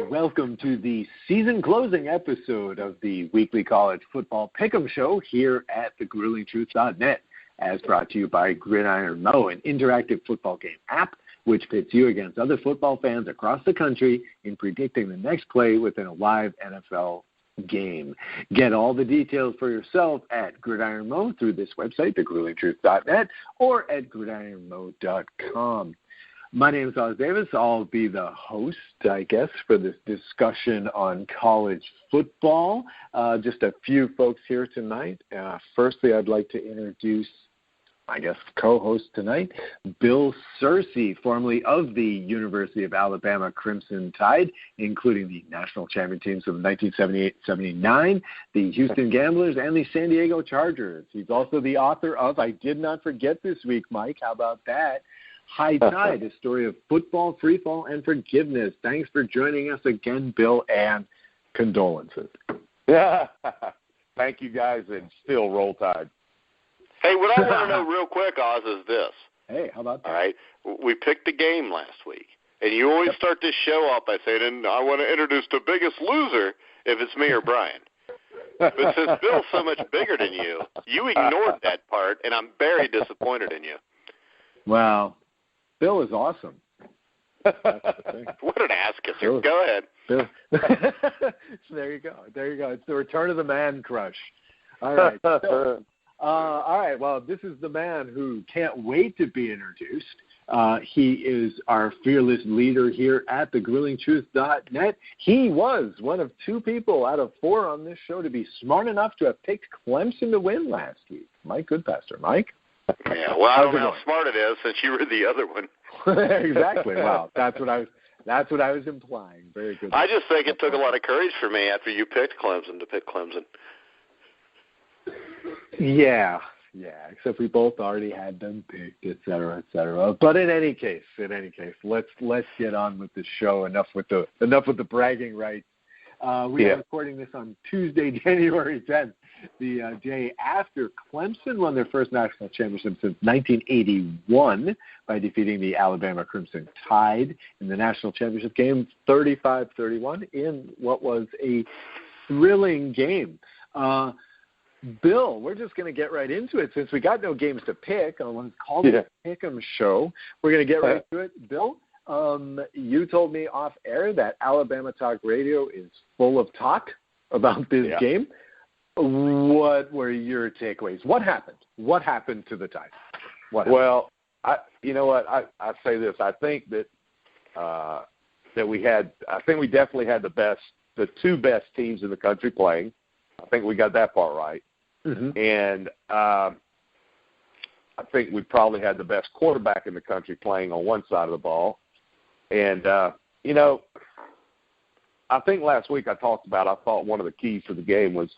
welcome to the season-closing episode of the weekly college football pick'em show here at thegruelingtruth.net, as brought to you by Gridiron Mo, an interactive football game app which pits you against other football fans across the country in predicting the next play within a live NFL game. Get all the details for yourself at Gridiron Mo through this website, thegruelingtruth.net, or at gridironmo.com. My name is Oz Davis. I'll be the host, I guess, for this discussion on college football. Just a few folks here tonight. Firstly, I'd like to introduce, I guess, co-host tonight, Bill Searcy, formerly of the University of Alabama-Clemson Tide, including the national champion teams of 1978-79, the Houston Gamblers, and the San Diego Chargers. He's also the author of I Did Not Forget This Week, Mike. How about that? High Tide, a story of football, freefall, and forgiveness. Thanks for joining us again, Bill, and condolences. Yeah, thank you guys, and still roll Tide. Hey, what I want to know real quick, Oz, is this. Hey, how about that? All right, we picked a game last week, and you always start this show off by saying, and I want to introduce the biggest loser if it's me or Brian. But since Bill's so much bigger than you, you ignored that part, and I'm very disappointed in you. Well, Bill is awesome. That's the thing. What an ass-kisser. Go ahead. Bill. There you go. It's the return of the man crush. All right. So, all right. Well, this is the man who can't wait to be introduced. He is our fearless leader here at thegruelingtruth.net. He was one of 2 people out of 4 on this show to be smart enough to have picked Clemson to win last week. Mike Goodpaster. Mike? Yeah, well, I don't know how smart it is since you were the other one. Exactly. Wow, that's what I was implying. Very good. I just think it took a lot of courage for me after you picked Clemson to pick Clemson. Yeah. Except we both already had them picked, et cetera, et cetera. But in any case, let's get on with the show. Enough with the bragging rights. We are recording this on Tuesday, January 10th, the day after Clemson won their first national championship since 1981 by defeating the Alabama-Clemson Tide in the national championship game 35-31 in what was a thrilling game. Bill, we're just going to get right into it. Since we got no games to pick, it's called the Pick'em Show. We're going to get right to it. Bill, you told me off air that Alabama Talk Radio is full of talk about this game. What were your takeaways? What happened? What happened to the Tide? Well, I say this. I think that we definitely had the 2 best teams in the country playing. I think we got that part right. Mm-hmm. And I think we probably had the best quarterback in the country playing on one side of the ball. And, I think last week I thought one of the keys to the game was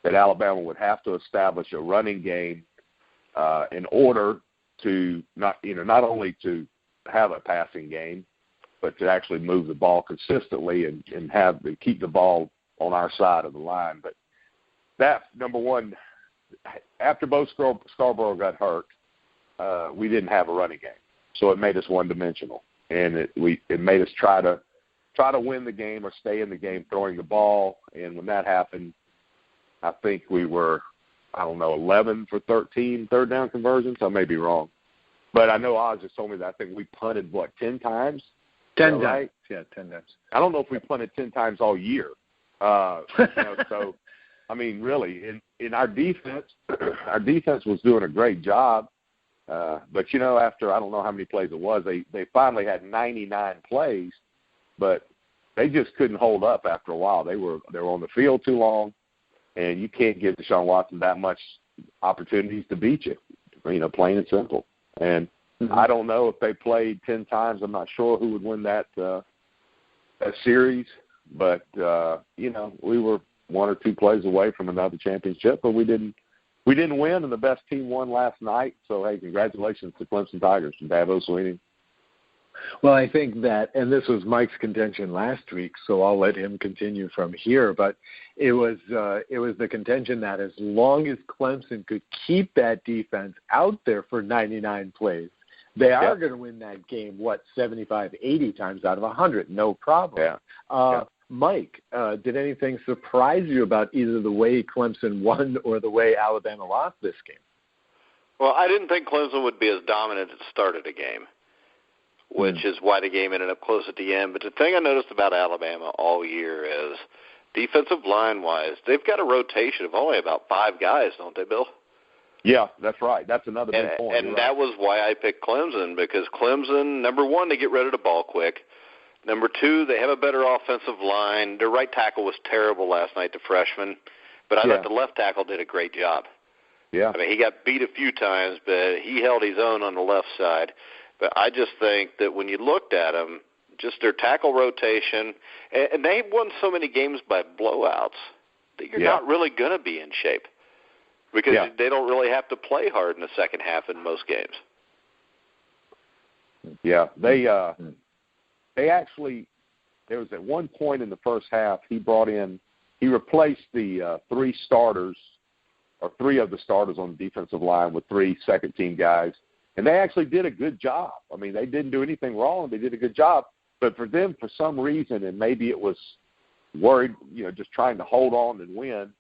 that Alabama would have to establish a running game in order to not only to have a passing game, but to actually move the ball consistently and keep the ball on our side of the line. But that, number one, after both Scarborough got hurt, we didn't have a running game, so it made us one-dimensional, and it made us try to win the game or stay in the game throwing the ball. And when that happened, I think we were, 11 for 13 third down conversions. I may be wrong, but I know Oz just told me that I think we punted 10 times. 10 times, right? Yeah, 10 times. I don't know if we punted 10 times all year. So. I mean, really, in our defense was doing a great job. But, after I don't know how many plays it was, they finally had 99 plays, but they just couldn't hold up after a while. They were on the field too long, and you can't give Deshaun Watson that much opportunities to beat you, plain and simple. And I don't know if they played 10 times. I'm not sure who would win that series, but, we were 1 or 2 plays away from another championship, but we didn't win, and the best team won last night. So, hey, congratulations to Clemson Tigers and Dabo Swinney. Well, I think that, and this was Mike's contention last week, so I'll let him continue from here. But it was the contention that as long as Clemson could keep that defense out there for 99 plays, they are going to win that game, 75, 80 times out of 100, no problem. Mike, did anything surprise you about either the way Clemson won or the way Alabama lost this game? Well, I didn't think Clemson would be as dominant at the start of the game, which is why the game ended up close at the end. But the thing I noticed about Alabama all year is defensive line-wise, they've got a rotation of only about 5 guys, don't they, Bill? Yeah, that's right. That's another big point. And that was why I picked Clemson, because Clemson, number one, they get rid of the ball quick. Number two, they have a better offensive line. Their right tackle was terrible last night, the freshman, but I thought the left tackle did a great job. Yeah. I mean, he got beat a few times, but he held his own on the left side. But I just think that when you looked at them, just their tackle rotation, and they won so many games by blowouts that you're not really going to be in shape because they don't really have to play hard in the second half in most games. Yeah, they actually, there was at one point in the first half, he replaced the 3 starters, or 3 of the starters on the defensive line with 3 second-team guys, and they actually did a good job. I mean, they didn't do anything wrong. They did a good job. But for them, for some reason, and maybe it was worried, just trying to hold on and win,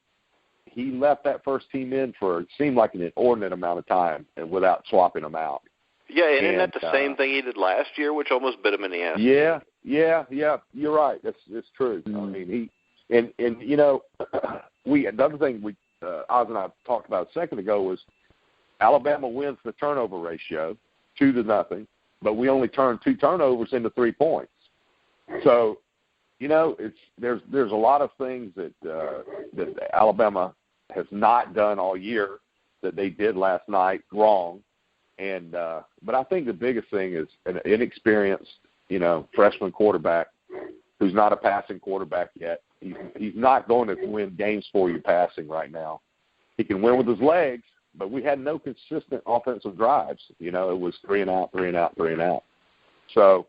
he left that first team in for, it seemed like an inordinate amount of time and without swapping them out. Yeah, and isn't that the same thing he did last year, which almost bit him in the ass? Yeah, you're right. It's true. I mean, another thing Oz and I talked about a second ago was Alabama wins the turnover ratio 2-0, but we only turn 2 turnovers into 3 points. So, there's a lot of things that Alabama has not done all year that they did last night wrong. And but I think the biggest thing is an inexperienced, freshman quarterback who's not a passing quarterback yet. He's not going to win games for you passing right now. He can win with his legs, but we had no consistent offensive drives. It was 3 and out, 3 and out, 3 and out. So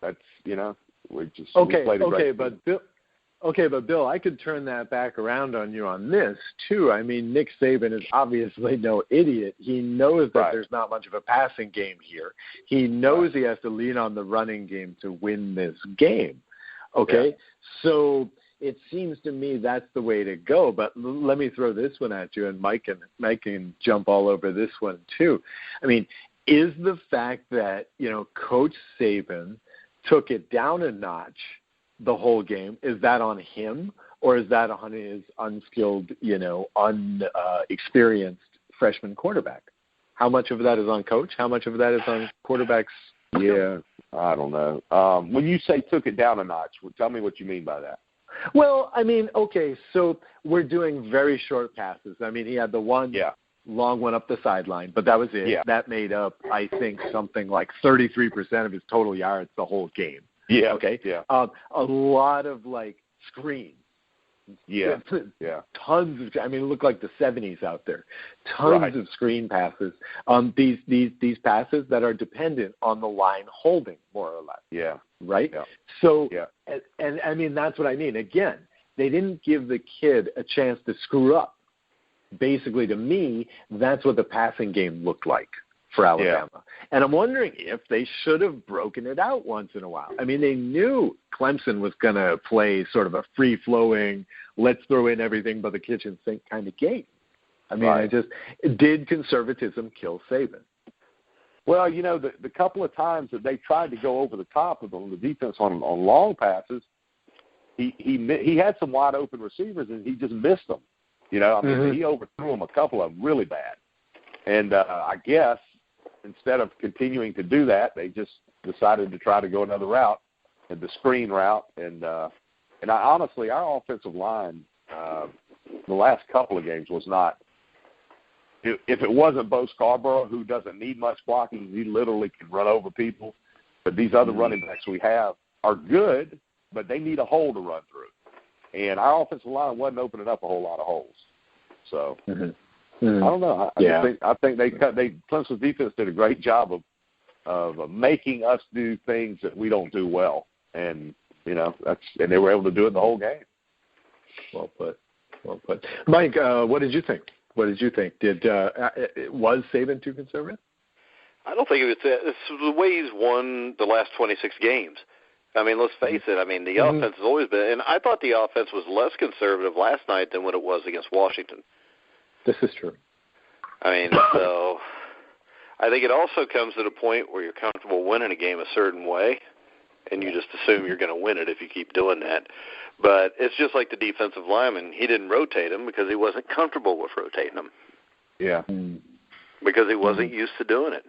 that's, we played a great game. But Bill, I could turn that back around on you on this, too. I mean, Nick Saban is obviously no idiot. He knows that there's not much of a passing game here. He knows he has to lean on the running game to win this game. Okay? Yeah. So it seems to me that's the way to go. But let me throw this one at you, and Mike can jump all over this one, too. I mean, is the fact that, Coach Saban took it down a notch the whole game, is that on him, or is that on his unskilled, unexperienced freshman quarterback? How much of that is on coach? How much of that is on quarterbacks? Yeah, I don't know. When you say took it down a notch, tell me what you mean by that. Well, I mean, okay, so we're doing very short passes. I mean, he had the one long one up the sideline, but that was it. Yeah. That made up, I think, something like 33% of his total yards the whole game. Yeah. Okay. Yeah. A lot of screens. Yeah. Tons of. I mean, it looked like the 70s out there. Tons of screen passes. These passes that are dependent on the line holding, more or less. Yeah. Right. Yeah. So, and I mean that's what I mean. Again, they didn't give the kid a chance to screw up. Basically, to me, that's what the passing game looked like for Alabama. Yeah. And I'm wondering if they should have broken it out once in a while. I mean, they knew Clemson was going to play sort of a free-flowing, let's throw in everything but the kitchen sink kind of game. I mean, did conservatism kill Saban? Well, the couple of times that they tried to go over the top of them, the defense on long passes, he had some wide-open receivers, and he just missed them. I mean, he overthrew them a couple of them really bad. And I guess instead of continuing to do that, they just decided to try to go another route, the screen route. And honestly, our offensive line, the last couple of games was not. If it wasn't Bo Scarborough, who doesn't need much blocking, he literally can run over people. But these other running backs we have are good, but they need a hole to run through. And our offensive line wasn't opening up a whole lot of holes. So I don't know. I think Clemson's defense did a great job of making us do things that we don't do well, and and they were able to do it the whole game. Well put. Mike, what did you think? Was Saban too conservative? I don't think it's the way he's won the last 26 games. I mean, let's face it. I mean, the offense has always been, and I thought the offense was less conservative last night than what it was against Washington. This is true. I mean, so I think it also comes to the point where you're comfortable winning a game a certain way, and you just assume you're going to win it if you keep doing that. But it's just like the defensive lineman. He didn't rotate him because he wasn't comfortable with rotating him. Yeah. Because he wasn't used to doing it.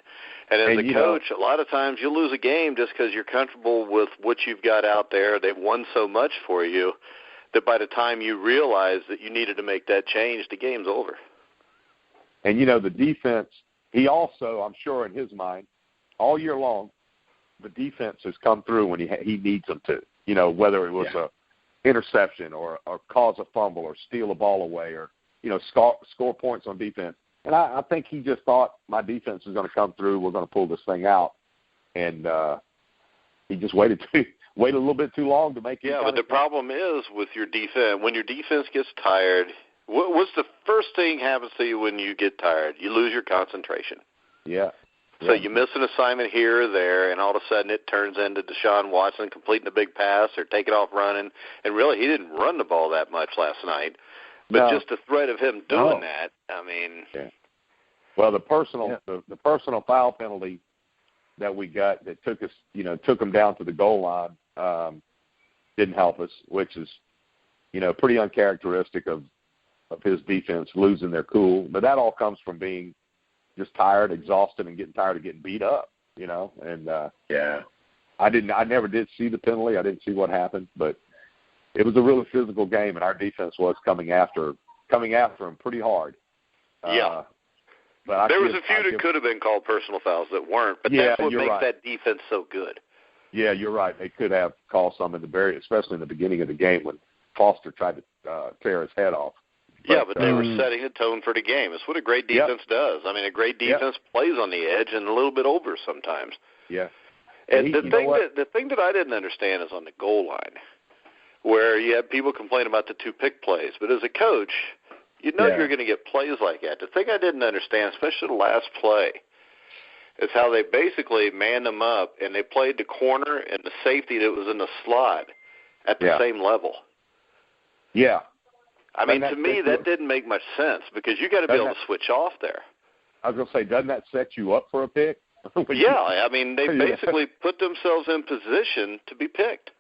And as a coach, a lot of times you lose a game just because you're comfortable with what you've got out there. They've won so much for you that by the time you realize that you needed to make that change, the game's over. And, the defense, he also, I'm sure in his mind, all year long, the defense has come through when he needs them to. Whether it was a interception or cause a fumble or steal a ball away or, score points on defense. And I think he just thought my defense is going to come through. We're going to pull this thing out. And he just waited a little bit too long to make it. Yeah, but the problem is with your defense, when your defense gets tired, what's the first thing happens to you when you get tired? You lose your concentration. Yeah. So you miss an assignment here or there, and all of a sudden it turns into Deshaun Watson completing a big pass or taking off running. And really, he didn't run the ball that much last night. But just the threat of him doing that, I mean. Yeah. Well, the personal foul penalty that we got that took him down to the goal line didn't help us, which is, pretty uncharacteristic of his defense losing their cool. But that all comes from being just tired, exhausted, and getting tired of getting beat up, And I never did see the penalty. I didn't see what happened, but it was a really physical game, and our defense was coming after him pretty hard. But there was a few that could have been called personal fouls that weren't, but that's what makes that defense so good. Yeah, you're right. They could have called some especially in the beginning of the game when Foster tried to tear his head off. But they were setting a tone for the game. It's what a great defense does. I mean, a great defense plays on the edge and a little bit over sometimes. Yeah. And the thing that I didn't understand is on the goal line, where you have people complain about the two pick plays. But as a coach, you're going to get plays like that. The thing I didn't understand, especially the last play, is how they basically manned them up and they played the corner and the safety that was in the slot at the same level. Yeah. I mean, to me, that didn't make much sense because you got to be able to switch off there. I was going to say, doesn't that set you up for a pick? I mean, they basically put themselves in position to be picked.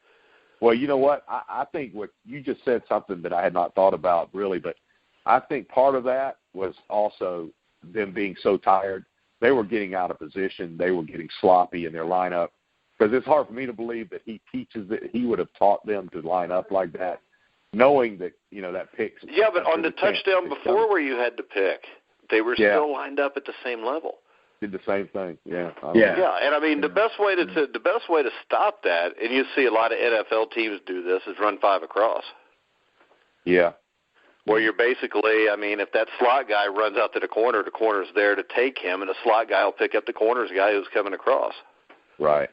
Well, you know what? I think what you just said something that I had not thought about really, but I think part of that was also them being so tired. They were getting out of position. They were getting sloppy in their lineup because it's hard for me to believe that he teaches that he would have taught them to line up like that, knowing that, that pick. Yeah, but on the touchdown before where you had to pick, they were still lined up at the same level. Did the same thing, and I mean the best way to stop that, and you see a lot of NFL teams do this, is run 5 across. Yeah. Where you're basically, I mean, if that slot guy runs out to the corner's there to take him, and the slot guy will pick up the corner's guy who's coming across. Right.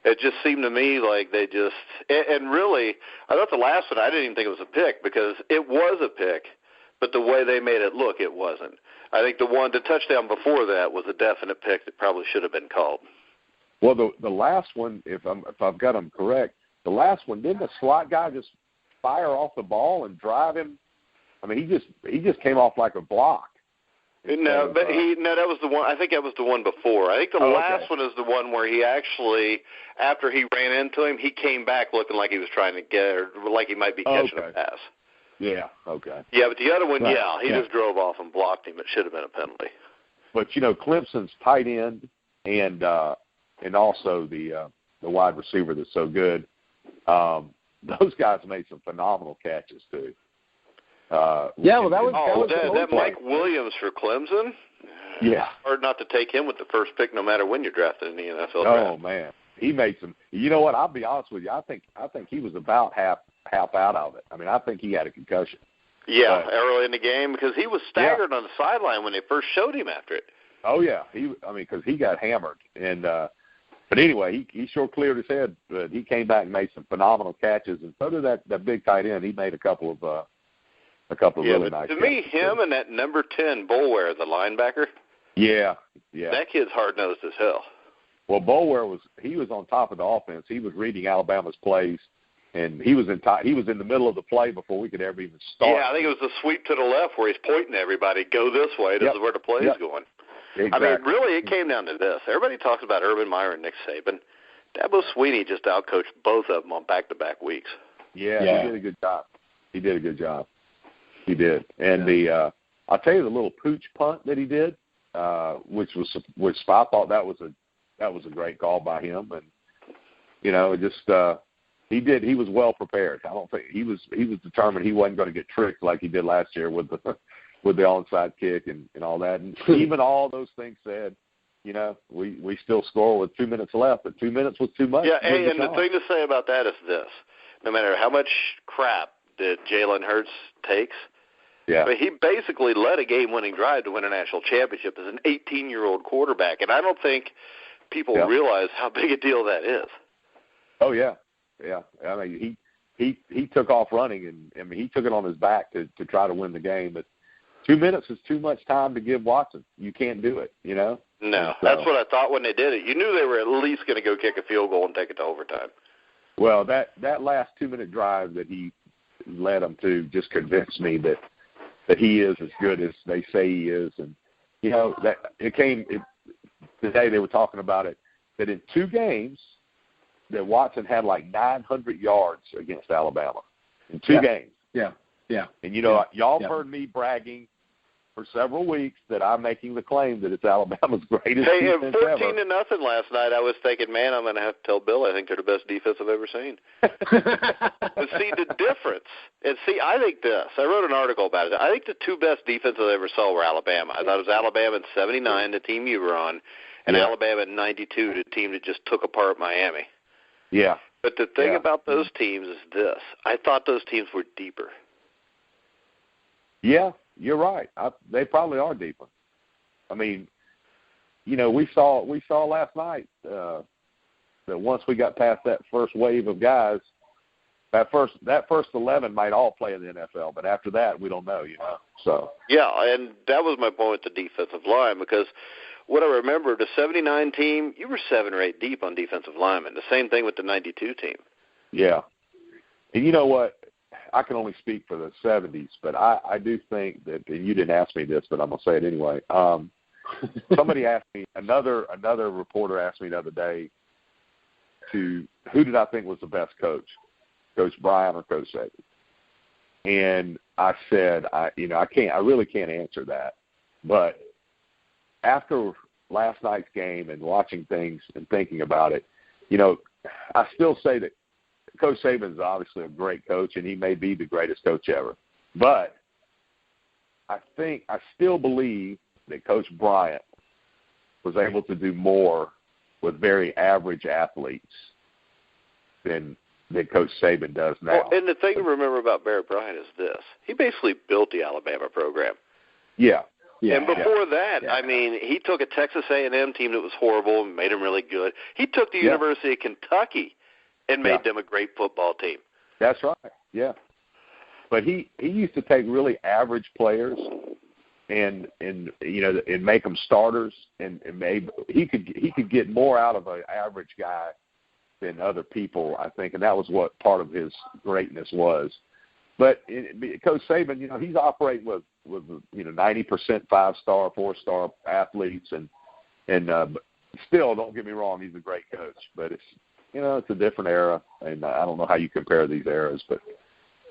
It just seemed to me like they just, and really, I thought the last one, I didn't even think it was a pick because it was a pick, but the way they made it look, it wasn't. I think the touchdown before that was a definite pick that probably should have been called. Well, the last one, if I've got them correct, the last one, didn't the slot guy just fire off the ball and drive him? I mean, he just came off like a block. No, but that was the one. I think that was the one before. I think the last one is the one where he actually, after he ran into him, he came back looking like he was trying to get, or like he might be catching a pass. Yeah. Okay. Yeah, but the other one, he just drove off and blocked him. It should have been a penalty. But Clemson's tight end and also the wide receiver that's so good. Those guys made some phenomenal catches too. That was Mike Williams for Clemson. Yeah, hard not to take him with the first pick, no matter when you're drafted in the NFL draft. Oh man, he made some. You know what? I'll be honest with you. I think he was about half out of it. I mean, I think he had a concussion. Yeah, early in the game because he was staggered on the sideline when they first showed him after it. Oh yeah, because he got hammered and. But anyway, he sure cleared his head. But he came back and made some phenomenal catches, and so did that big tight end. He made a couple of really nice. To me, him and that number 10 Boulware, the linebacker, Yeah. That kid's hard-nosed as hell. Well, Boulware was on top of the offense. He was reading Alabama's plays, and he was in the middle of the play before we could ever even start. Yeah, I think it was the sweep to the left where he's pointing to everybody, go this way. This is where the play's going. Exactly. I mean, really, it came down to this. Everybody talks about Urban Meyer and Nick Saban. Dabo Swinney just outcoached both of them on back-to-back weeks. Yeah, he did a good job. He did. And I'll tell you the little pooch punt that he did, which I thought that was a great call by him, and he was well prepared. I don't think he was determined he wasn't going to get tricked like he did last year with the onside kick and all that. And even all those things said, we still score with 2 minutes left, but 2 minutes was too much. Yeah, and the thing to say about that is this: no matter how much crap that Jalen Hurts takes. Yeah. I mean, he basically led a game-winning drive to win a national championship as an 18-year-old quarterback, and I don't think people realize how big a deal that is. Oh yeah. I mean, he took off running, and I mean he took it on his back to try to win the game. But 2 minutes is too much time to give Watson. You can't do it. No, that's what I thought when they did it. You knew they were at least going to go kick a field goal and take it to overtime. Well, that last 2-minute drive that he led them to just convinced me that he is as good as they say he is. And, today they were talking about it, that in 2 games that Watson had like 900 yards against Alabama. In 2 games. Yeah. And, y'all have heard me bragging for several weeks that I'm making the claim that it's Alabama's greatest defense ever. 14-0 last night, I was thinking, man, I'm going to have to tell Bill I think they're the best defense I've ever seen. But see, the difference, and see, I think this. I wrote an article about it. I think the 2 best defenses I ever saw were Alabama. I thought it was Alabama in 79, the team you were on, and Alabama in 92, the team that just took apart Miami. Yeah. But the thing about those teams is this. I thought those teams were deeper. Yeah, you're right. They probably are deeper. I mean, we saw last night that once we got past that first wave of guys, that first 11 might all play in the NFL, but after that, we don't know, So yeah, and that was my point with the defensive line, because what I remember, the 79 team, you were 7 or 8 deep on defensive linemen. The same thing with the 92 team. Yeah, and you know what? I can only speak for the 70s, but I do think that, and you didn't ask me this, but I'm going to say it anyway. Somebody asked me, another reporter asked me the other day, who did I think was the best coach, Coach Bryant or Coach Saban? And I said, I really can't answer that. But after last night's game and watching things and thinking about it, I still say that Coach Saban is obviously a great coach, and he may be the greatest coach ever. But I still believe that Coach Bryant was able to do more with very average athletes than Coach Saban does now. Well, and the thing to remember about Barrett Bryant is this. He basically built the Alabama program. Yeah. And before that, I mean, he took a Texas A&M team that was horrible and made them really good. He took the University of Kentucky and made them a great football team. That's right. Yeah. But he used to take really average players and make them starters, and maybe he could get more out of an average guy than other people, I think, and that was what part of his greatness was. But Coach Saban, he's operating with 90% 5-star, 4-star athletes, and still, don't get me wrong, he's a great coach, but it's a different era, and I don't know how you compare these eras, but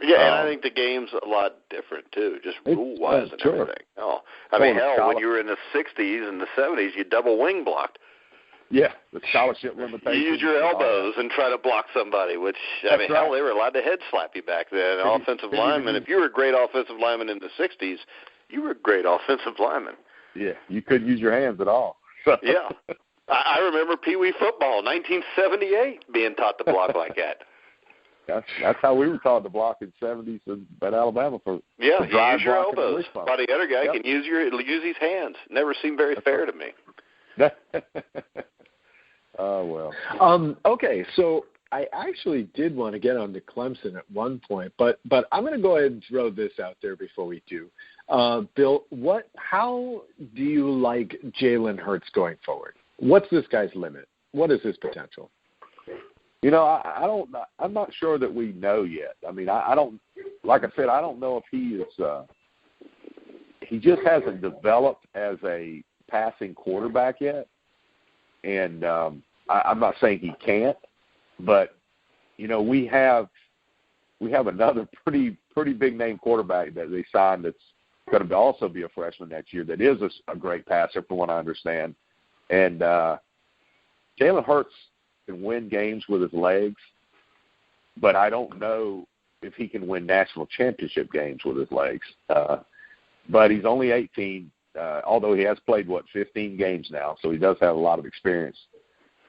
and I think the game's a lot different too, just rule-wise and everything. When you were in the 60s and the 70s, you double wing blocked. Yeah, the scholarship limitations. You use your elbows and try to block somebody, which, they were allowed to head slap you back then. Offensive lineman, if you were a great offensive lineman in the 60s, you were a great offensive lineman. Yeah, you couldn't use your hands at all. Yeah. I remember Pee Wee football, 1978, being taught to block like that. That's how we were taught to block in the 70s at Alabama. You use your elbows. While the other guy can use his hands. Never seemed very fair to me. Oh, well. Okay, so I actually did want to get on to Clemson at one point, but I'm going to go ahead and throw this out there before we do. Bill, how do you like Jalen Hurts going forward? What's this guy's limit? What is his potential? You know, I'm not sure that we know yet. I mean, I don't, like I said, I don't know if he is. He just hasn't developed as a passing quarterback yet, and I'm not saying he can't, but you know, we have another pretty big name quarterback that they signed that's going to also be a freshman next year that is a great passer, from what I understand, and Jalen Hurts can win games with his legs, but I don't know if he can win national championship games with his legs. But he's only 18, although he has played, 15 games now, so he does have a lot of experience.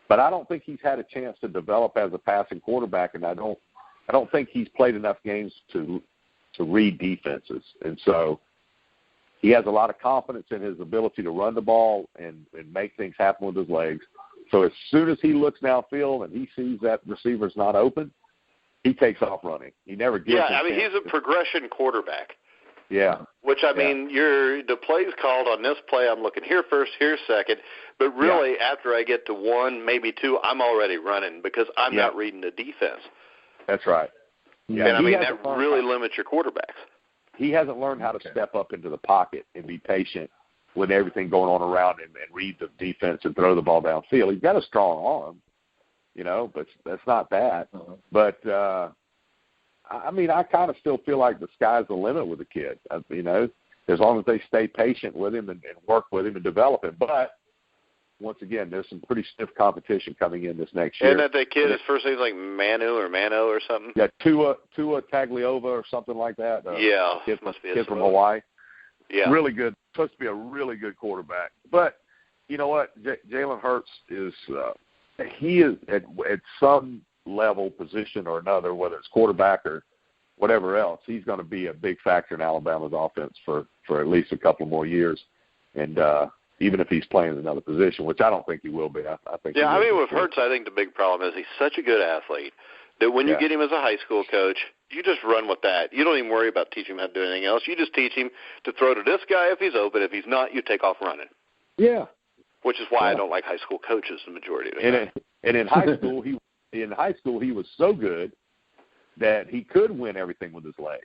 But I don't think he's had a chance to develop as a passing quarterback, and I don't think he's played enough games to read defenses. And so he has a lot of confidence in his ability to run the ball and make things happen with his legs. So as soon as he looks downfield and he sees that receiver's not open, he takes off running. He never gives him I mean, he's a progression quarterback. Yeah. Which, I mean, the play's called on this play, I'm looking here first, here second. But really, after I get to one, maybe two, I'm already running because I'm not reading the defense. That's right. Yeah. And, I mean, that really limits your quarterbacks. He hasn't learned how to step up into the pocket and be patient with everything going on around him and read the defense and throw the ball downfield. He's got a strong arm, you know, but that's not bad. But, I mean, I kind of still feel like the sky's the limit with the kid, you know, as long as they stay patient with him and work with him and develop him. But, once again, there's some pretty stiff competition coming in this next year. And that kid, his first name's like Mano or something? Yeah, Tua Tagliova or something like that. Kid, must be kid from Hawaii. Yeah. Really good. Supposed to be a really good quarterback. But, you know what, Jalen Hurts is he is at some level, position or another, whether it's quarterback or whatever else, he's going to be a big factor in Alabama's offense for at least a couple more years. And even if he's playing another position, which I don't think he will be. I think. Yeah, I mean, with Hurts, I think the big problem is he's such a good athlete that when you get him as a high school coach, you just run with that. You don't even worry about teaching him how to do anything else. You just teach him to throw to this guy if he's open. If he's not, you take off running. Yeah. Which is why I don't like high school coaches the majority of the time. And in high school, he was so good that he could win everything with his legs.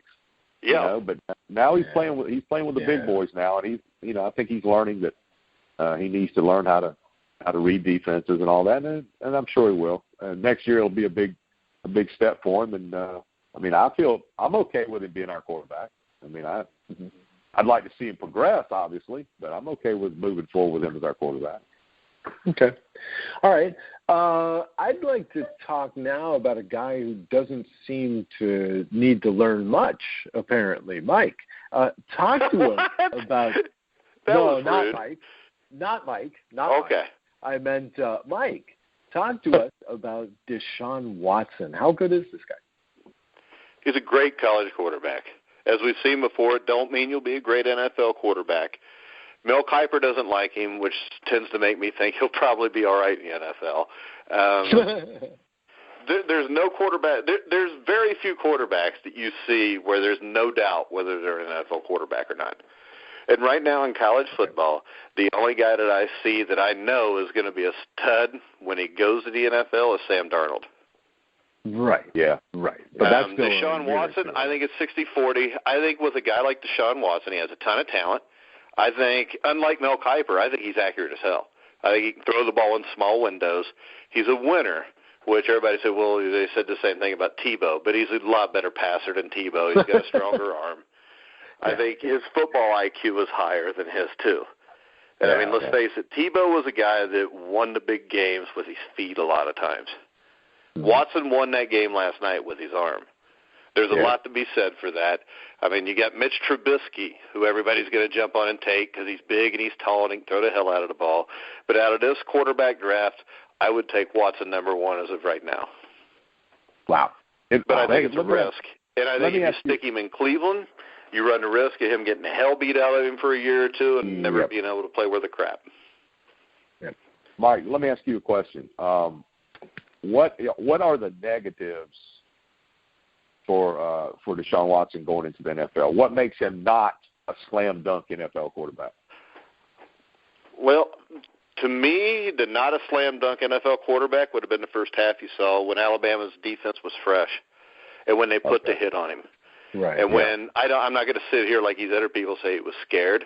Yeah. You know, but now he's playing with the big boys now, and I think he's learning that he needs to learn how to read defenses and all that, and I'm sure he will. Next year it'll be a big step for him, and I mean, I'm okay with him being our quarterback. I mean, I'd like to see him progress, obviously, but I'm okay with moving forward with him as our quarterback. Okay. All right. I'd like to talk now about a guy who doesn't seem to need to learn much, apparently. Mike, talk to us about – was not rude. Mike. Not Mike. Okay. Mike. I meant Mike. Talk to us about Deshaun Watson. How good is this guy? He's a great college quarterback. As we've seen before, it don't mean you'll be a great NFL quarterback. Mel Kiper doesn't like him, which tends to make me think he'll probably be all right in the NFL. There's no quarterback. There's very few quarterbacks that you see where there's no doubt whether they're an NFL quarterback or not. And right now in college football, the only guy that I see that I know is going to be a stud when he goes to the NFL is Sam Darnold. Right. Yeah. Right. But that's still Deshaun Watson, I think it's 60-40. I think with a guy like Deshaun Watson, he has a ton of talent. I think, unlike Mel Kiper, I think he's accurate as hell. I think he can throw the ball in small windows. He's a winner, which everybody said, well, they said the same thing about Tebow, but he's a lot better passer than Tebow. He's got a stronger arm. I think his football IQ is higher than his, too. And, I mean, let's face it, Tebow was a guy that won the big games with his feet a lot of times. Watson won that game last night with his arm. There's a lot to be said for that. I mean, you got Mitch Trubisky, who everybody's going to jump on and take because he's big and he's tall and he can throw the hell out of the ball. But out of this quarterback draft, I would take Watson number one as of right now. Wow. But I think it's a risk. And I think if you stick him in Cleveland, you run the risk of him getting the hell beat out of him for a year or two and never being able to play worth a crap. Mike, let me ask you a question. what are the negatives for Deshaun Watson going into the NFL? What makes him not a slam dunk NFL quarterback? Well, to me, the not a slam dunk NFL quarterback would have been the first half you saw when Alabama's defense was fresh and when they put the hit on him. Right. And when I'm not going to sit here like these other people say he was scared.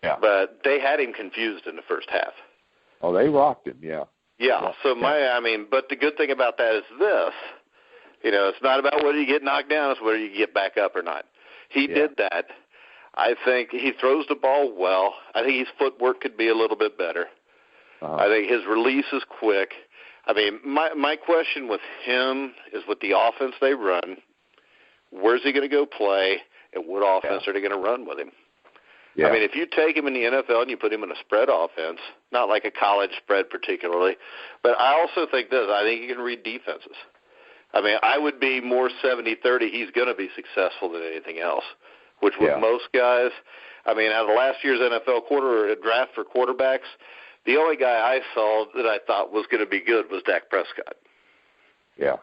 Yeah. But they had him confused in the first half. Oh, they rocked him. Yeah. Yeah. So but the good thing about that is this. It's not about whether you get knocked down; it's whether you get back up or not. He did that. I think he throws the ball well. I think his footwork could be a little bit better. I think his release is quick. I mean, my question with him is with the offense they run, where's he going to go play, and what offense are they going to run with him? Yeah. I mean, if you take him in the NFL and you put him in a spread offense, not like a college spread particularly, but I also think this. I think he can read defenses. I mean, I would be more 70-30. He's going to be successful than anything else, which with most guys, I mean, out of last year's NFL draft for quarterbacks, the only guy I saw that I thought was going to be good was Dak Prescott. Yeah.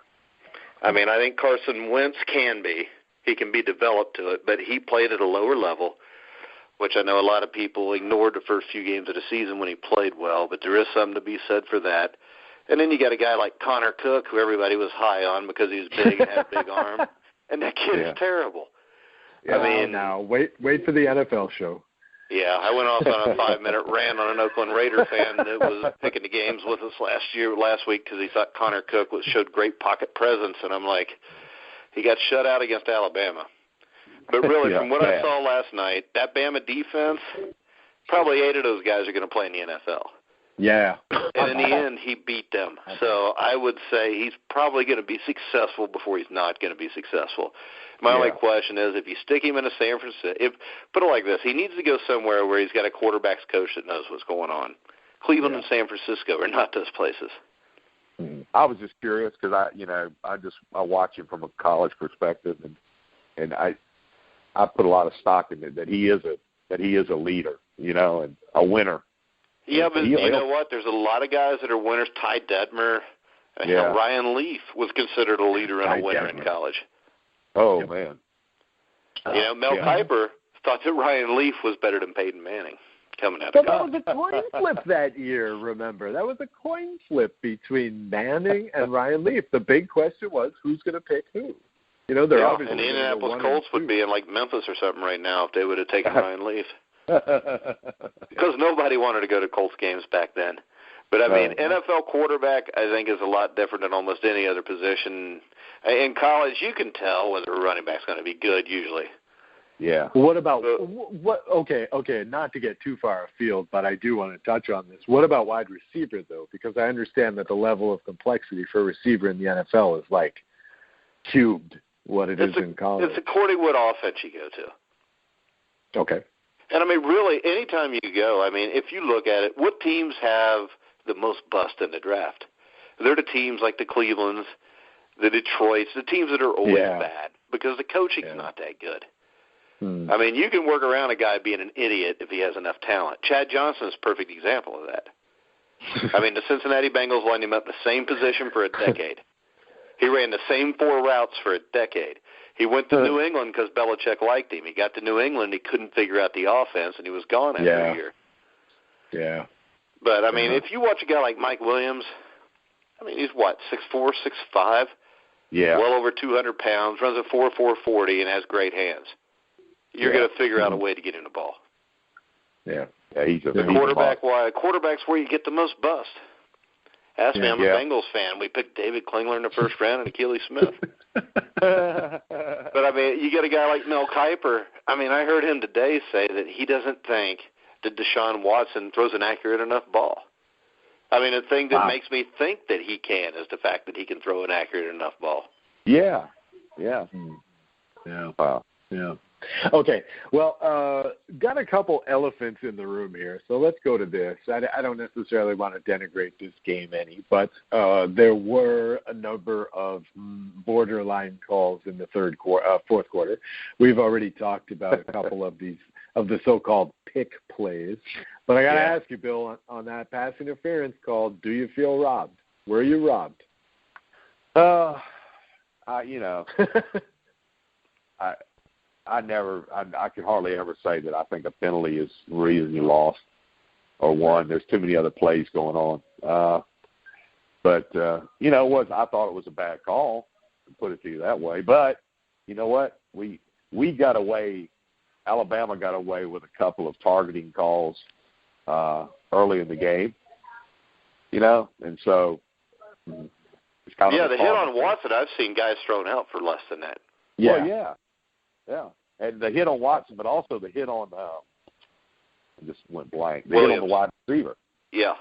I mean, I think Carson Wentz can be. He can be developed to it, but he played at a lower level, which I know a lot of people ignored the first few games of the season when he played well, but there is something to be said for that. And then you got a guy like Connor Cook, who everybody was high on because he was big and had a big arm, and that kid is terrible. Yeah, I mean, now wait for the NFL show. Yeah, I went off on a 5-minute rant on an Oakland Raider fan that was picking the games with us last week because he thought Connor Cook showed great pocket presence, and I'm like, he got shut out against Alabama. But really, from what I saw last night, that Bama defense, probably 8 of those guys are going to play in the NFL. Yeah. And in the end, he beat them. So I would say he's probably going to be successful before he's not going to be successful. My only question is, if you stick him in a San Francisco, put it like this, he needs to go somewhere where he's got a quarterback's coach that knows what's going on. Cleveland and San Francisco are not those places. I was just curious because I watch him from a college perspective, and I put a lot of stock in it that he is a leader, and a winner. Yeah, but you know what? There's a lot of guys that are winners. Ty Detmer, Ryan Leaf was considered a leader and a winner in college. Oh, man. Mel Kiper thought that Ryan Leaf was better than Peyton Manning coming out of college. That was a coin flip that year, remember. That was a coin flip between Manning and Ryan Leaf. The big question was, who's going to pick who? They're obviously and the Indianapolis Colts would be in like Memphis or something right now if they would have taken Ryan Leaf. Because nobody wanted to go to Colts games back then. But, I mean, NFL quarterback, I think, is a lot different than almost any other position. In college, you can tell whether a running back's going to be good usually. Yeah. What about okay, not to get too far afield, but I do want to touch on this. What about wide receiver, though? Because I understand that the level of complexity for a receiver in the NFL is like cubed what it is in college. It's according to what offense you go to. Okay. And, I mean, really, anytime you go, I mean, if you look at it, what teams have the most bust in the draft? They're the teams like the Clevelands, the Detroits, the teams that are always bad because the coaching's not that good. I mean, you can work around a guy being an idiot if he has enough talent. Chad Johnson is a perfect example of that. I mean, the Cincinnati Bengals lined him up in the same position for a decade. He ran the same 4 routes for a decade. He went to New England because Belichick liked him. He got to New England, he couldn't figure out the offense, and he was gone after a year. Yeah. But, I mean, if you watch a guy like Mike Williams, I mean, he's what, 6'4", 6'5"? Yeah. Well over 200 pounds, runs a 4.40 and has great hands. You're going to figure out a way to get him the ball. Yeah. He's a quarterback's where you get the most bust. Ask me, I'm a Bengals fan. We picked David Klingler in the first round and Achilles Smith. But, I mean, you get a guy like Mel Kiper. I mean, I heard him today say that he doesn't think that Deshaun Watson throws an accurate enough ball. I mean, the thing that makes me think that he can is the fact that he can throw an accurate enough ball. Yeah. Yeah. Yeah. Wow. Yeah. Okay, well, got a couple elephants in the room here, so let's go to this. I don't necessarily want to denigrate this game any, but there were a number of borderline calls in the fourth quarter. We've already talked about a couple of the so-called pick plays, but I got to ask you, Bill, on that pass interference call, do you feel robbed? Were you robbed? I could hardly ever say that I think a penalty is the reason you lost or won. There's too many other plays going on. But I thought it was a bad call, to put it to you that way. But you know what? We got away. Alabama got away with a couple of targeting calls early in the game. And so it's kind of the hit on Watson. I've seen guys thrown out for less than that. Yeah. Well, yeah, and the hit on Watson, but also the hit on I just went blank. The hit on the wide receiver. Yeah.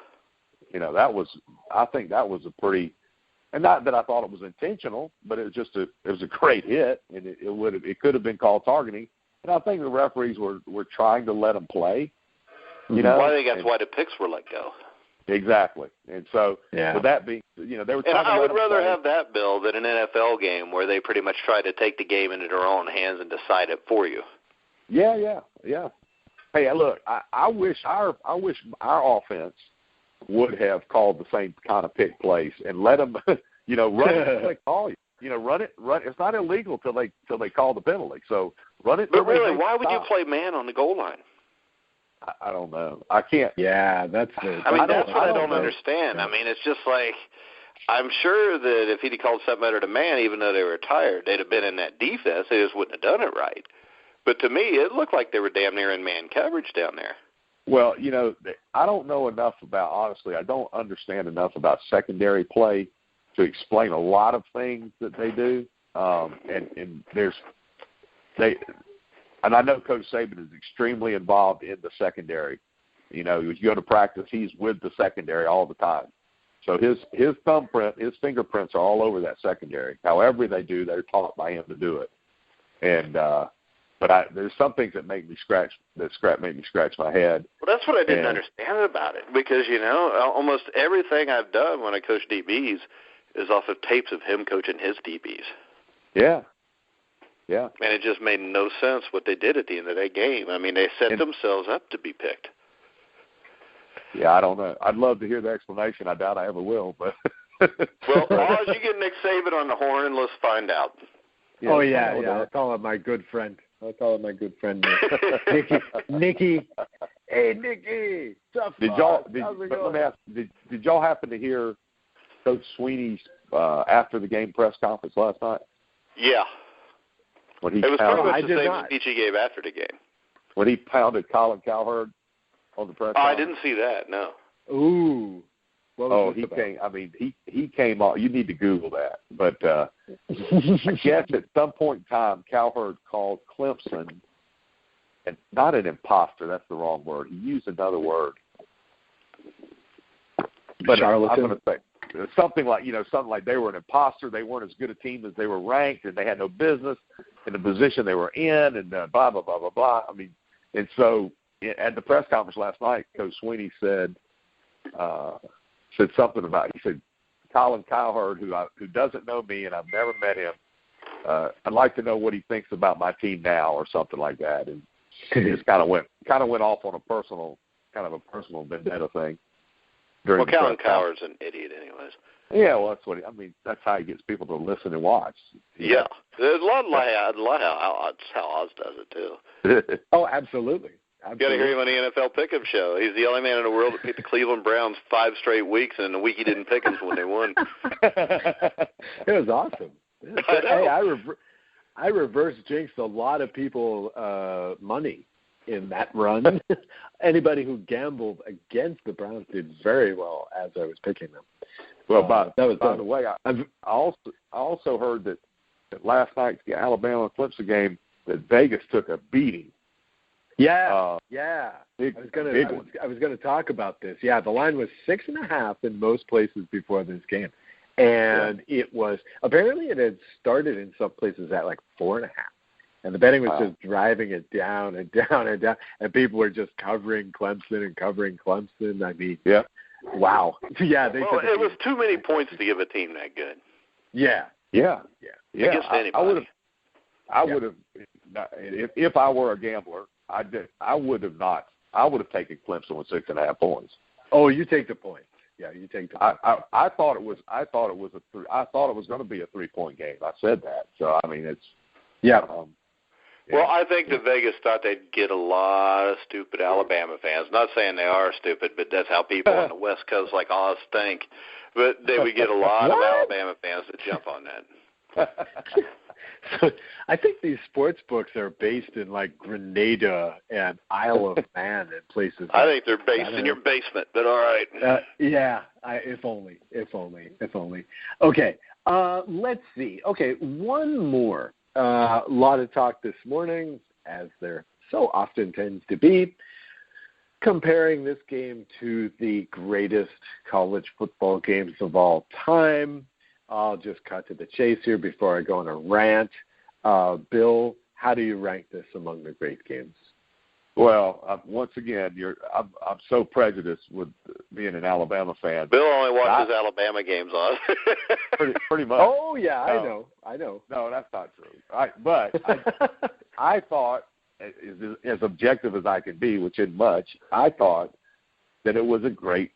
I think that was a pretty, and not that I thought it was intentional, but it was a great hit, and it could have been called targeting. And I think the referees were trying to let them play. Well, I think that's why the picks were let go. Exactly. And so, with that being, they were trying to I would rather play. have that, Bill, than an NFL game where they pretty much try to take the game into their own hands and decide it for you. Yeah. Hey, look, I wish our offense would have called the same kind of pick plays and let them, run it until they call you. Run it. It's not illegal till they call the penalty. So run it. But really, why would you play man on the goal line? I don't know. I can't. Yeah, that's what I don't understand. Yeah. I mean, it's just like, I'm sure that if he'd called something better to man, even though they were tired, they'd have been in that defense. They just wouldn't have done it right. But to me, it looked like they were damn near in man coverage down there. Well, I don't know enough about, honestly, I don't understand enough about secondary play to explain a lot of things that they do. And I know Coach Saban is extremely involved in the secondary. You go to practice, he's with the secondary all the time. So his thumbprint, his fingerprints are all over that secondary. However they do, they're taught by him to do it. And but there's some things that make me scratch my head. Well, that's what I didn't understand about it, because almost everything I've done when I coach DBs is off of tapes of him coaching his DBs. Yeah. Yeah. And it just made no sense what they did at the end of that game. I mean, they set themselves up to be picked. Yeah, I don't know. I'd love to hear the explanation. I doubt I ever will. But well, Oz, you get Nick Saban on the horn. Let's find out. Yeah, I'll call it my good friend. Nicky. Hey, Nicky. Did y'all happen to hear Coach Sweeney's after the game press conference last night? Yeah. It was pretty much the same speech he gave after the game. When he pounded Colin Cowherd on the press conference? I didn't see that, no. Ooh. He came on. You need to Google that. But I guess at some point in time, Cowherd called Clemson, and not an imposter, that's the wrong word. He used another word. But charlatan. I'm going to say something like they were an imposter. They weren't as good a team as they were ranked, and they had no business in the position they were in, and blah, blah, blah, blah, blah. I mean, and so at the press conference last night, Coach Sweeney said something about, he said, Colin Cowherd, who doesn't know me and I've never met him, I'd like to know what he thinks about my team now, or something like that. And he just kind of went off on a personal vendetta thing. Well, Colin Cowherd's an idiot anyways. Yeah, well, that's how he gets people to listen and watch. Yeah. There's a lot of how Oz does it, too. Oh, absolutely. You got to hear him on the NFL Pick'em show. He's the only man in the world that picked the Cleveland Browns 5 straight weeks, and the week he didn't pick them when they won. It was awesome. Hey, I reverse jinxed a lot of people money in that run. Anybody who gambled against the Browns did very well as I was picking them. Well, by the way, I also heard that last night's Alabama-Clemson game, that Vegas took a beating. Yeah. I was gonna talk about this. Yeah, the line was 6.5 in most places before this game, and it was apparently it had started in some places at like 4.5, and the betting was just driving it down and down and down, and people were just covering Clemson. I mean, wow. Yeah, it was too many points to give a team that good. Yeah. Against anybody. I would have. If I were a gambler, I would have taken Clemson with 6.5 points. Oh, you take the points. Yeah, you take the. I thought it was going to be a 3-point game. I said that. So I mean, it's yeah. Well, I think that Vegas thought they'd get a lot of stupid Alabama fans. Not saying they are stupid, but that's how people on the West Coast like Oz think. But they would get a lot of Alabama fans to jump on that. So I think these sports books are based in like Grenada and Isle of Man and places. I think they're based in your basement, but all right. Yeah, if only. Okay, let's see. Okay, one more. A lot of talk this morning, as there so often tends to be, comparing this game to the greatest college football games of all time. I'll just cut to the chase here before I go on a rant. Bill, how do you rank this among the great games? Well, once again, I'm so prejudiced with being an Alabama fan. Bill only watches Alabama games on. pretty much. Oh yeah, I know. No, that's not true. But I thought, as objective as I can be, which isn't much, I thought that it was a great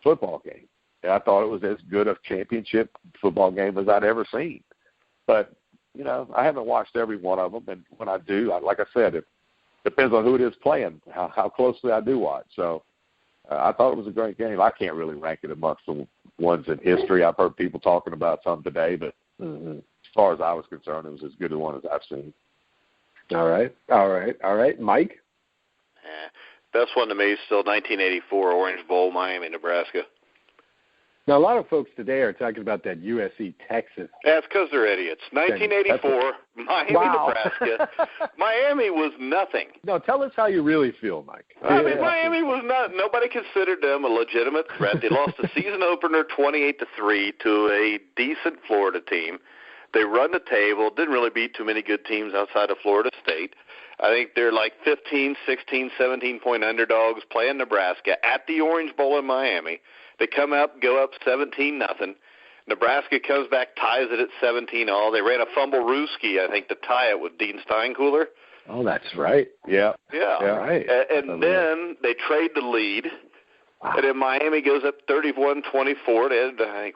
football game. I thought it was as good a championship football game as I'd ever seen. But, I haven't watched every one of them. And when I do, like I said, it depends on who it is playing, how closely I do watch. So I thought it was a great game. I can't really rank it amongst the ones in history. I've heard people talking about some today, but as far as I was concerned, it was as good a one as I've seen. All right. Mike? Best one to me is still 1984 Orange Bowl, Miami, Nebraska. Now, a lot of folks today are talking about that USC Texas. That's because they're idiots. 1984, Miami, Nebraska. Miami was nothing. No, tell us how you really feel, Mike. I mean, Miami was not. Nobody considered them a legitimate threat. They lost the season opener 28-3 to a decent Florida team. They run the table. Didn't really beat too many good teams outside of Florida State. I think they're like 15, 16, 17-point underdogs playing Nebraska at the Orange Bowl in Miami. They come up, go up 17-0. Nebraska comes back, ties it at 17-all. They ran a fumble-rooski, I think, to tie it with Dean Steinkühler. Oh, that's right. Yeah. Right. And then they trade the lead. Wow. And then Miami goes up 31-24. They had, I think,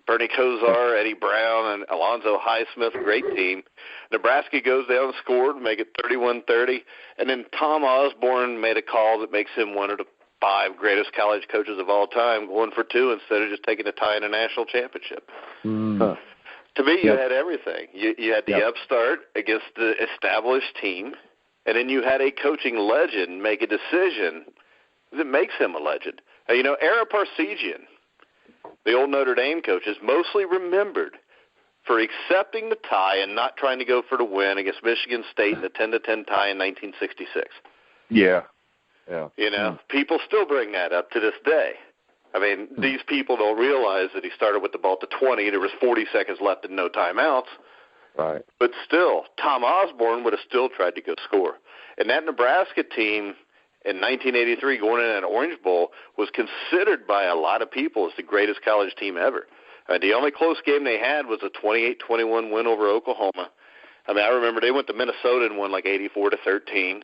Bernie Kosar, Eddie Brown, and Alonzo Highsmith, great team. Nebraska goes down and scored, make it 31-30. And then Tom Osborne made a call that makes him one of the 5 greatest college coaches of all time, going for 2 instead of just taking a tie in a national championship. To me, you had everything. You had the upstart against the established team, and then you had a coaching legend make a decision that makes him a legend. Ara Parseghian, the old Notre Dame coach, is mostly remembered for accepting the tie and not trying to go for the win against Michigan State in the 10-10 tie in 1966. Yeah. People still bring that up to this day. I mean, these people don't realize that he started with the ball at the 20. There was 40 seconds left and no timeouts. Right. But still, Tom Osborne would have still tried to go score. And that Nebraska team in 1983 going in an Orange Bowl was considered by a lot of people as the greatest college team ever. The only close game they had was a 28-21 win over Oklahoma. I mean, I remember they went to Minnesota and won like 84-13.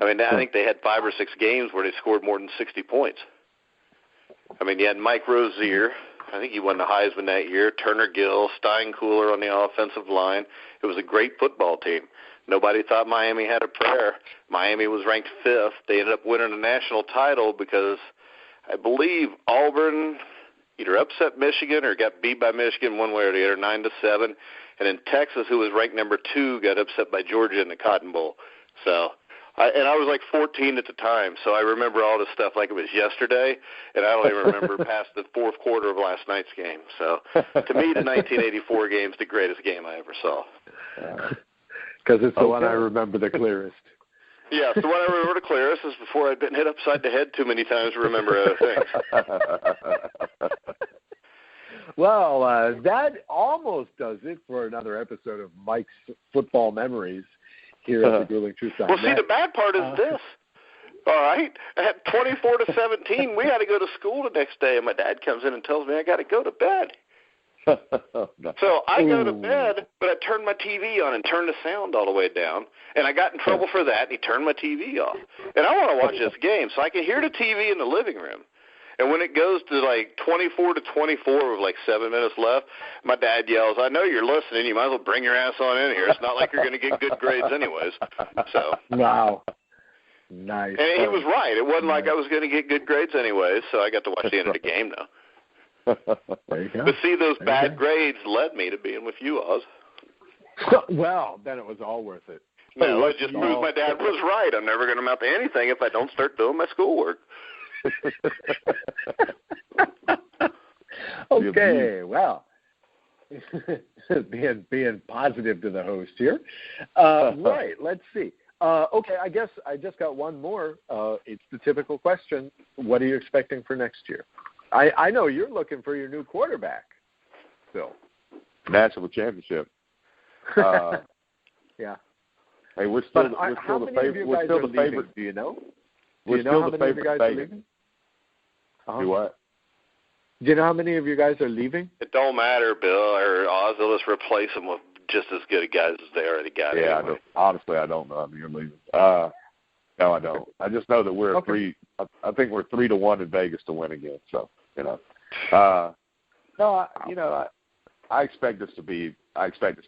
I mean, I think they had 5 or 6 games where they scored more than 60 points. I mean, you had Mike Rozier. I think he won the Heisman that year. Turner Gill, Steinkühler on the offensive line. It was a great football team. Nobody thought Miami had a prayer. Miami was ranked 5th. They ended up winning a national title because I believe Auburn either upset Michigan or got beat by Michigan one way or the other, 9-7. And then Texas, who was ranked number 2, got upset by Georgia in the Cotton Bowl. So... I was like 14 at the time, so I remember all this stuff like it was yesterday, and I don't even remember past the 4th quarter of last night's game. So to me, the 1984 game is the greatest game I ever saw. Because it's the one I remember the clearest. Yeah, it's the one I remember the clearest. Is before I'd been hit upside the head too many times to remember other things. Well, that almost does it for another episode of Mike's Football Memories here at the Grueling Truth. Well, see, the bad part is this. All right, at 24-17, we had to go to school the next day, and my dad comes in and tells me I got to go to bed. So I go to bed, but I turned my TV on and turned the sound all the way down, and I got in trouble for that, and he turned my TV off. And I want to watch this game, so I can hear the TV in the living room. And when it goes to like 24-24 with like 7 minutes left, my dad yells, "I know you're listening. You might as well bring your ass on in here. It's not like you're going to get good grades anyways." So. Wow. Nice. And he was right. It wasn't like I was going to get good grades anyways, so I got to watch the end of the game now. There you go. But see, those bad grades led me to being with you, Oz. Well, then it was all worth it. No, it just proves my dad was right. I'm never going to amount to anything if I don't start doing my schoolwork. Okay, well, being positive to the host here. Right, let's see. Okay, I guess I just got one more. It's the typical question. What are you expecting for next year? I know you're looking for your new quarterback, Bill. National championship. Yeah. Hey, we're still the favorite. We're still the favorite. Do you know? Do you know how many of you guys are leaving? Do what? Do you know how many of you guys are leaving? It don't matter, Bill or Oz. They'll just replace them with just as good a guys as they already got. Yeah, anyway. honestly, I don't know. I mean, you're leaving. No, I don't. I just know that we're okay. I think we're 3-1 in Vegas to win again. So I expect us to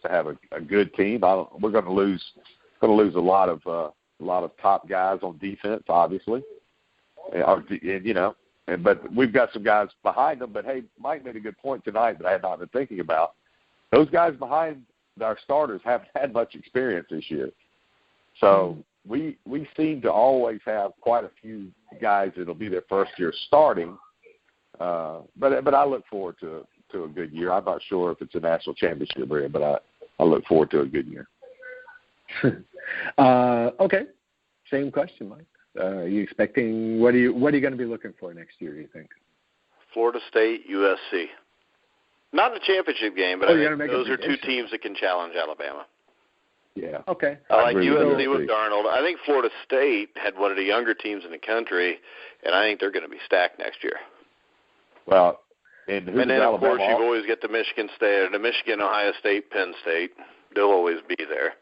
have a good team. We're going to lose a lot of top guys on defense, obviously, but we've got some guys behind them. But hey, Mike made a good point tonight that I had not been thinking about. Those guys behind our starters haven't had much experience this year, so we seem to always have quite a few guys that'll be their first year starting. But I look forward to a good year. I'm not sure if it's a national championship, but I look forward to a good year. Okay, same question, Mike. Are you expecting? What are you going to be looking for next year? Do you think? Florida State, USC. Not a championship game, but I think those are two teams that can challenge Alabama. Yeah. Okay. I like USC with Darnold. I think Florida State had one of the younger teams in the country, and I think they're going to be stacked next year. Well, and then of course you've always got the Michigan State, the Michigan, Ohio State, Penn State. They'll always be there.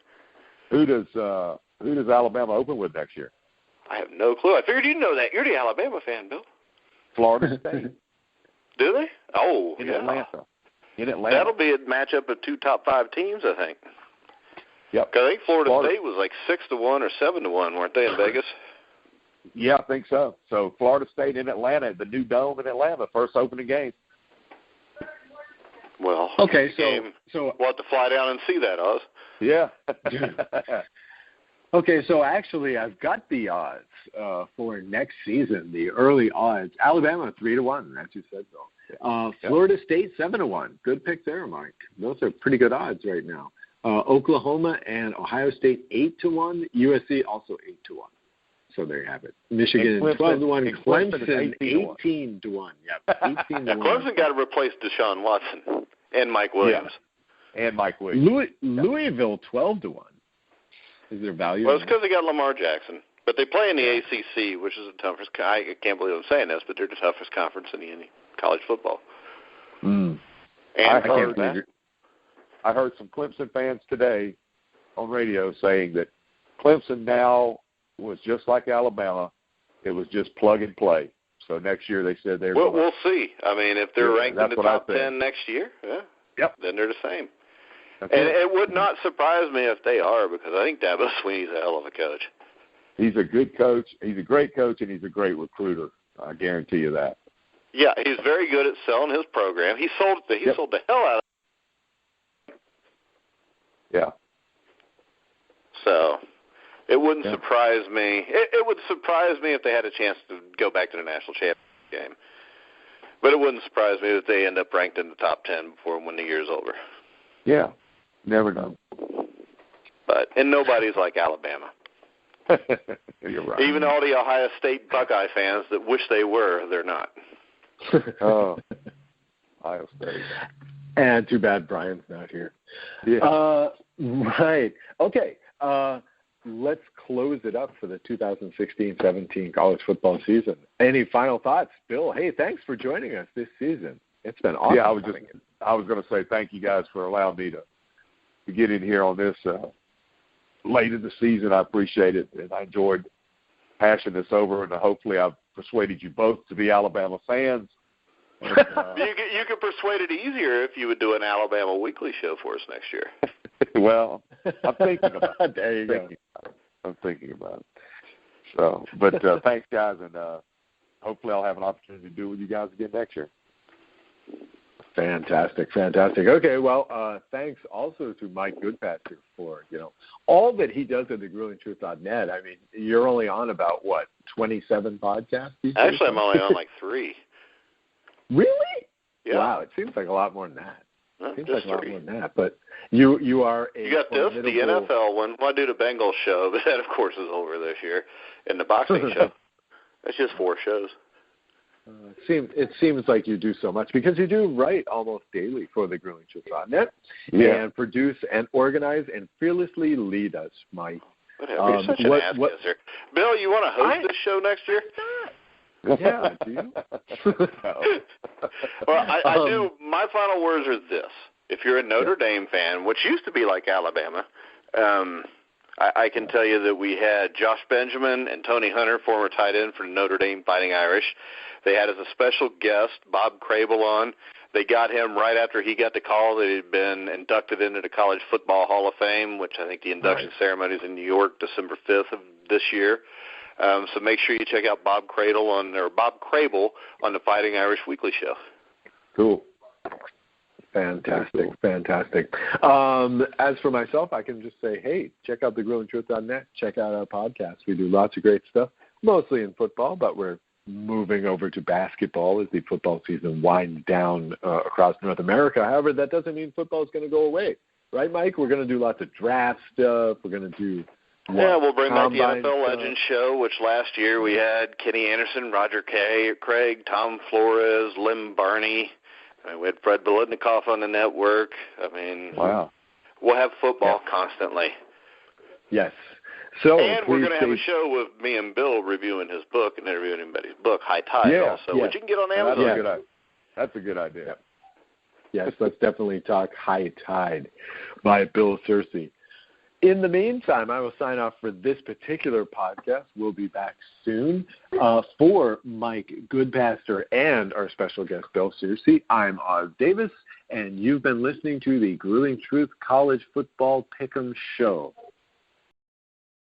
Who does Alabama open with next year? I have no clue. I figured you'd know that. You're the Alabama fan, Bill. Florida State. Do they? Oh, in yeah. Atlanta. That'll be a matchup of two top 5 teams, I think. Yep. Because I think Florida State was like 6-1 or 7-1, weren't they, in Vegas? Yeah, I think so. So Florida State in Atlanta, the new dome in Atlanta, first opening game. Well, okay, so we'll have to fly down and see that, Oz. Yeah. Okay, so actually I've got the odds for next season, the early odds. Alabama 3-1, as you said, Bill. Florida State 7-1. Good pick there, Mike. Those are pretty good odds right now. Oklahoma and Ohio State 8-1. USC also 8-1. So there you have it. Michigan 12-1. Clemson 18-1. Yep, 18-1. Now, Clemson got to replace Deshaun Watson and Mike Williams. Yeah. And Mike Williams. Louisville 12-1. Is there value? Well, it's because they got Lamar Jackson. But they play in the ACC, which is the toughest. I can't believe I'm saying this, but they're the toughest conference in the college football. And I heard some Clemson fans today on radio saying that Clemson now was just like Alabama. It was just plug and play. So next year they said they're we'll see. I mean, if they're ranked in the top 10 next year, then they're the same. And it would not surprise me if they are, because I think Dabo Swinney's a hell of a coach. He's a good coach. He's a great coach, and he's a great recruiter. I guarantee you that. Yeah, he's very good at selling his program. He sold the hell out of it. Yeah. So it wouldn't surprise me. It would surprise me if they had a chance to go back to the national championship game. But it wouldn't surprise me if they end up ranked in the top 10 before when the year's over. Yeah. Never know. And nobody's like Alabama. You're right. Even all the Ohio State Buckeye fans that wish they were, they're not. Oh, Ohio State. And too bad Brian's not here. Yeah. Right. Okay. Let's close it up for the 2016-17 college football season. Any final thoughts, Bill? Hey, thanks for joining us this season. It's been awesome. Yeah, I was going to say thank you guys for allowing me to get in here on this late in the season. I appreciate it, and I enjoyed hashing this over, and hopefully I've persuaded you both to be Alabama fans. You could persuade it easier if you would do an Alabama weekly show for us next year. Well, I'm thinking about it. There you go. I'm thinking about it. So, but thanks, guys, and hopefully I'll have an opportunity to do it with you guys again next year. Fantastic. Okay, well, thanks also to Mike Goodpaster for, all that he does at thegruelingtruth.net. I mean, you're only on about, 27 podcasts? Actually, I'm only on like 3. Really? Yeah. Wow, it seems like a lot more than that. But you are a... You got this, the NFL one. Well, I do the Bengals show, but that, of course, is over this year. And the boxing show. That's just 4 shows. It seems like you do so much because you do write almost daily for thegruelingtruth.net and produce and organize and fearlessly lead us, Mike. Whatever. You're such an ass-kisser. Bill, you want to host this show next year? Yeah, do you? Well, I do. My final words are this. If you're a Notre Dame fan, which used to be like Alabama, I can tell you that we had Josh Benjamin and Tony Hunter, former tight end for Notre Dame Fighting Irish. They had as a special guest Bob Crable on. They got him right after he got the call that he'd been inducted into the College Football Hall of Fame, which I think the induction ceremony is in New York, December 5th of this year. So make sure you check out Bob Crable on the Fighting Irish Weekly Show. Cool. Fantastic. As for myself, I can just say, hey, check out thegruelingtruth.net. Check out our podcast. We do lots of great stuff, mostly in football, but we're moving over to basketball as the football season winds down across North America. However, that doesn't mean football is going to go away. Right, Mike? We're going to do lots of draft stuff. We're going to do we'll bring back the NFL Legends show, which last year we had Kenny Anderson, Roger Craig, Tom Flores, Lim Barney. We had Fred Biletnikoff on the network. I mean, we'll have football constantly. Yes. And we're going to have a show with me and Bill reviewing his book and interviewing anybody's book, High Tide, also, which you can get on Amazon. That's a good idea. Yes, let's definitely talk High Tide by Bill Searcy. In the meantime, I will sign off for this particular podcast. We'll be back soon. For Mike Goodpaster and our special guest, Bill Searcy, I'm Oz Davis, and you've been listening to the Grueling Truth College Football Pick'em Show.